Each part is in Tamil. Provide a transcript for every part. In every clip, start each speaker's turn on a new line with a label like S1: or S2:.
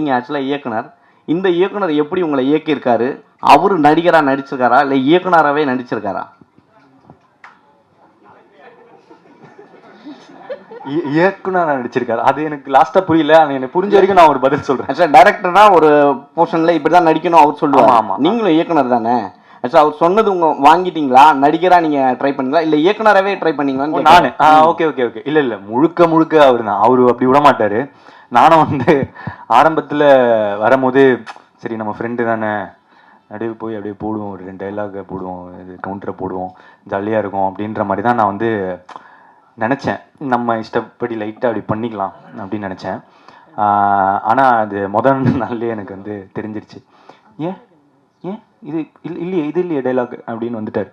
S1: நீங்கள் ஆக்சுவலாக இயக்குனர். இந்த இயக்குனர் எப்படி உங்களை இயக்கியிருக்காரு? அவர் நடிகராக நடிச்சிருக்காரா இல்லை இயக்குனராகவே நடிச்சிருக்காரா?
S2: இயக்குனர் நடிச்சிருக்காரு. அது எனக்கு லாஸ்டா புரியல. எனக்கு புரிஞ்ச வரைக்கும் நான் ஒரு பதில் சொல்றேன்.
S1: ஆக்சுவலாக டைரக்டர்னா ஒரு போர்ஷன்ல இப்படி தான் நடிக்கணும் அவர் சொல்லுவாங்க.
S2: ஆமா.
S1: நீங்களும் இயக்குனர் தானே? ஆக்சுவலாக அவர் சொன்னது வாங்கிட்டீங்களா? நடிகரா நீங்க ட்ரை பண்ணீங்களா இல்லை இயக்குனராகவே ட்ரை பண்ணீங்களான்னு?
S2: நானு ஓகே இல்ல முழுக்க அவர் தான். அவரு அப்படி விட மாட்டாரு. நானும் வந்து ஆரம்பத்துல வரும்போது சரி நம்ம ஃப்ரெண்டு தானே, அப்படியே போய் அப்படியே போடுவோம், ஒரு 2 டைலாக் போடுவோம், கவுண்டரை போடுவோம், ஜாலியாக இருக்கும் அப்படின்ற மாதிரி தான் நான் வந்து நினச்சேன். நம்ம இஷ்டப்படி லைட்டாக அப்படி பண்ணிக்கலாம் அப்படின்னு நினச்சேன். ஆனால் அது முதல் நாள்லேயே எனக்கு வந்து தெரிஞ்சிருச்சு. ஏன் இது இல்லையே டைலாக் அப்படின்னு வந்துட்டார்.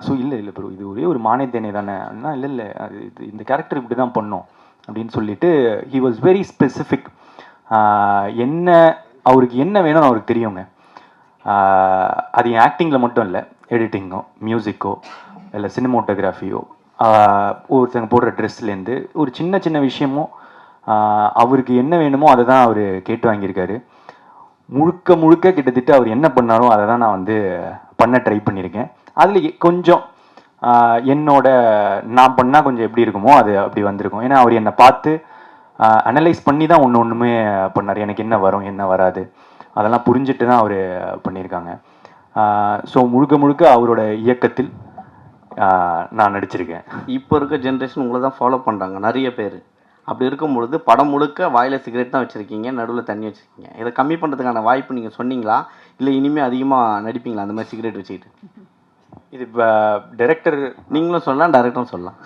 S2: ஸோ இல்லை ப்ரோ, இது ஒரே ஒரு மானே தேனே தானே அப்படின்னா, இல்லை அது இந்த கேரக்டர் இப்படி தான் பண்ணோம் அப்படின்னு சொல்லிட்டு ஹி வாஸ் வெரி ஸ்பெசிஃபிக். என்ன அவருக்கு என்ன வேணும்னு அவருக்கு தெரியுங்க. அது என் ஆக்டிங்கில் மட்டும் இல்லை, எடிட்டிங்கோ, மியூசிக்கோ, இல்லை சினிமோட்டோகிராஃபியோ, ஒருத்தங்க போடுற ட்ரெஸ்லேருந்து ஒரு சின்ன விஷயமோ அவருக்கு என்ன வேணுமோ அதை தான் அவர் கேட்டு வாங்கியிருக்காரு. முழுக்க கிட்டத்தட்ட அவர் என்ன பண்ணாலும் அதை தான் நான் வந்து பண்ண ட்ரை பண்ணியிருக்கேன். அதில் கொஞ்சம் நான் பண்ணால் கொஞ்சம் எப்படி இருக்குமோ அது அப்படி வந்திருக்கும். ஏன்னா அவர் என்னை பார்த்து அனலைஸ் பண்ணி தான் ஒன்றுமே பண்ணார். எனக்கு என்ன வரும் என்ன வராது அதெல்லாம் புரிஞ்சுட்டு தான் அவர் பண்ணியிருக்காங்க. ஸோ முழுக்க அவரோட இயக்கத்தில் நான் நடிச்சிருக்கேன்.
S1: இப்போ இருக்க ஜென்ரேஷன் உங்களை தான் ஃபாலோ பண்ணுறாங்க நிறைய பேர். அப்படி இருக்கும்பொழுது படம் முழுக்க வாயில் சிகரெட் தான் வச்சுருக்கீங்க, நடுவில் தண்ணி வச்சுருக்கீங்க. இதை கம்மி பண்ணுறதுக்கான வாய்ப்பு நீங்கள் சொன்னீங்களா இல்லை இனிமேல் அதிகமாக நடிப்பீங்களா அந்த மாதிரி சிகரெட் வச்சுக்கிட்டு?
S2: இது இப்போ டைரக்டர்
S1: நீங்களும் சொல்லலாம், டைரக்டரும் சொல்லலாம்.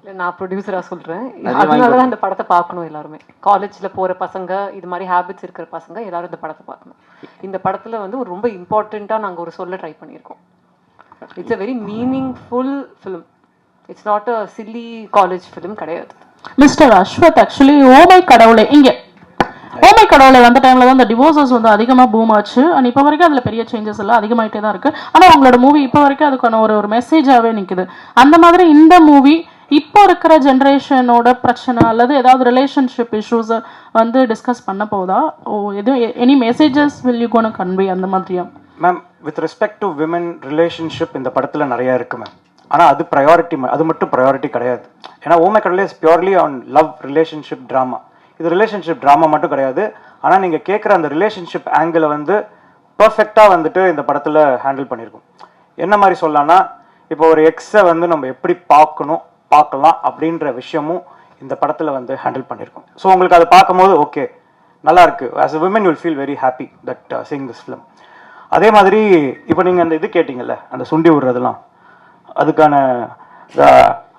S3: இல்லை, நான் ப்ரொடியூசராக சொல்கிறேன். அதனால தான் இந்த படத்தை பார்க்கணும். எல்லாருமே காலேஜில் போகிற பசங்க, இது மாதிரி ஹேபிட்ஸ் இருக்கிற பசங்க எல்லாரும் இந்த படத்தை பார்க்கணும். இந்த படத்தில் வந்து ஒரு ரொம்ப இம்பார்ட்டண்ட்டாக நாங்கள் ஒரு சொல்ல ட்ரை பண்ணியிருக்கோம். It's a very meaningful film. It's not a chilli college film கிடையாது.
S4: மிஸ்டர் அஸ்வத் ஆக்சுவலி ஓமை கடவுளே ஓமை கடவுளை வந்த டைமில் தான் இந்த டிவோர்ஸஸ் வந்து அதிகமாக பூம் ஆச்சு. அண்ட் இப்போ வரைக்கும் அதில் பெரிய சேஞ்சஸ் எல்லாம் அதிகமாகிட்டே தான் இருக்குது. ஆனால் அவங்களோட மூவி இப்போ வரைக்கும் அதுக்கான ஒரு மெசேஜாகவே நிற்குது. அந்த மாதிரி இந்த மூவி இப்போ இருக்கிற ஜென்ரேஷனோட பிரச்சனை அல்லது ஏதாவது ரிலேஷன்ஷிப் இஷ்யூஸை வந்து டிஸ்கஸ் பண்ண போதா? எதுவும் any messages will you gonna convey அந்த மாதிரியா?
S5: Ma'am, with respect to women relationship இந்த படத்தில் நிறையா இருக்குது மேம். ஆனால் அது ப்ரையாரிட்டி, அது மட்டும் ப்ரையாரிட்டி கிடையாது. ஏன்னா ஓமை கடவுளே is purely on love relationship drama. இது ரிலேஷன்ஷிப் ட்ராமா மட்டும் கிடையாது. ஆனால் நீங்கள் கேட்குற அந்த ரிலேஷன்ஷிப் ஆங்கிளை வந்து பர்ஃபெக்டாக வந்துட்டு இந்த படத்தில் ஹேண்டில் பண்ணியிருக்கோம். என்ன மாதிரி சொல்லலாம்னா, இப்போ ஒரு எக்ஸை வந்து நம்ம எப்படி பார்க்கலாம் அப்படின்ற விஷயமும் இந்த படத்தில் வந்து ஹேண்டில் பண்ணியிருக்கோம். ஸோ உங்களுக்கு அதை பார்க்கும்போது ஓகே நல்லா இருக்குது. As a women you will feel very happy that seeing this film. அதே மாதிரி இப்போ நீங்கள் அந்த இது கேட்டிங்கல்ல, அந்த சுண்டி விடுறதெல்லாம், அதுக்கான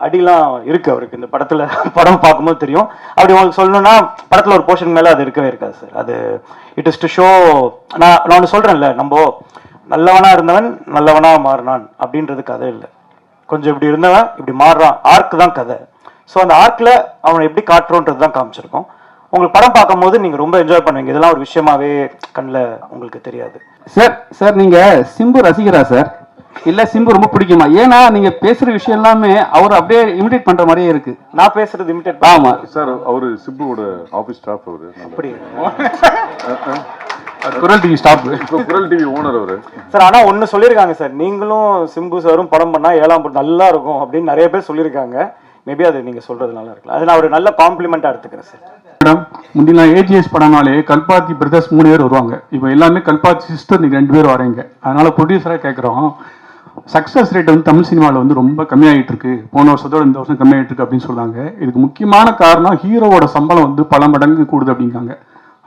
S5: அடிலாம் இருக்குது அவருக்கு இந்த படத்தில். படம் பார்க்கும்போது தெரியும். அப்படி உங்களுக்கு சொல்லணும்னா படத்தில் ஒரு போர்ஷன் மேலே அது இருக்கவே இருக்காது சார். அது இட் இஸ் டு ஷோ. நான் ஒன்று சொல்கிறேன்ல, நம்ம நல்லவனாக இருந்தவன் நல்லவனாக மாறினான் அப்படின்றது கதை இல்லை. கொஞ்சம் இப்படி இருந்தவன் இப்படி மாறுறான், ஆர்க் தான் கதை. ஸோ அந்த ஆர்க்கில் அவனை எப்படி காட்டுறோன்றது தான் காமிச்சிருக்கோம். உங்களுக்கு படம் பார்க்கும்போது நீங்கள் ரொம்ப என்ஜாய் பண்ணுவீங்க. இதெல்லாம் ஒரு விஷயமாவே கண்ணில் உங்களுக்கு தெரியாது.
S6: சார் நீங்கள் சிம்பு ரசிகரா சார், இல்லை சிம்பு ரொம்ப பிடிக்குமா? ஏன்னா நீங்கள் பேசுகிற விஷயம் எல்லாமே அவர் அப்படியே இமிடேட் பண்ணுற மாதிரியே இருக்குது.
S5: நான் பேசுறது இமிடேட்?
S6: ஆமாம்
S7: சார், அவர் சிம்புவோட ஆஃபீஸ் ஸ்டாஃப். அவர்
S5: அப்படி
S6: குரல் டிவி ஸ்டாஃப்,
S7: குரல் டிவி ஓனர் அவர்
S5: சார். ஆனால் ஒன்று சொல்லியிருக்காங்க சார், நீங்களும் சிம்பு சாரும் படம் பண்ணால் 7ஆம் படம் நல்லா இருக்கும் அப்படின்னு நிறைய பேர் சொல்லியிருக்காங்க. மேபி அது நீங்கள் சொல்கிறது நல்லா இருக்கலாம். அது நான் ஒரு நல்ல காம்ப்ளிமெண்ட்டாக எடுத்துக்கிறேன் சார்.
S6: மேடம், முந்திலாம் ஏஜிஎஸ் படம்னாலே கல்பாத்தி பிரதர்ஸ் 3 பேர் வருவாங்க. இப்போ எல்லாமே கல்பாத்தி சிஸ்டர் நீங்கள் 2 பேர் வரீங்க. அதனால ப்ரொடியூசராக கேட்குறோம், சக்ஸஸ் ரேட் வந்து தமிழ் சினிமாவில் வந்து ரொம்ப கம்மியாகிட்டு இருக்கு, போன வருஷத்தோட இந்த வருஷம் கம்மியாகிட்டு இருக்கு அப்படின்னு சொல்றாங்க. இதுக்கு முக்கியமான காரணம் ஹீரோவோட சம்பளம் வந்து பல மடங்கு கூடுது அப்படிங்காங்க.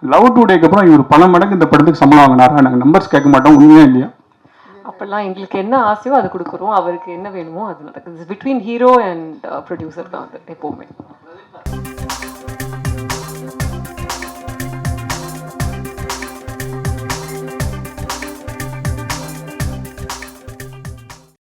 S6: லவ் டுடேக்கு அப்புறம் இவர் பல மடங்கு இந்த படத்துக்கு சம்பளம் வாங்கினாரா? நாங்கள் நம்பர்ஸ் கேட்க மாட்டோம், உண்மையா இல்லையா?
S3: அப்பெல்லாம் எங்களுக்கு என்ன ஆசையோ அது கொடுக்குறோம். அவருக்கு என்ன வேணுமோ அது நடக்குது. பிட்வீன் ஹீரோ அண்ட் ப்ரொடியூசர் தான் அது எப்போவுமே.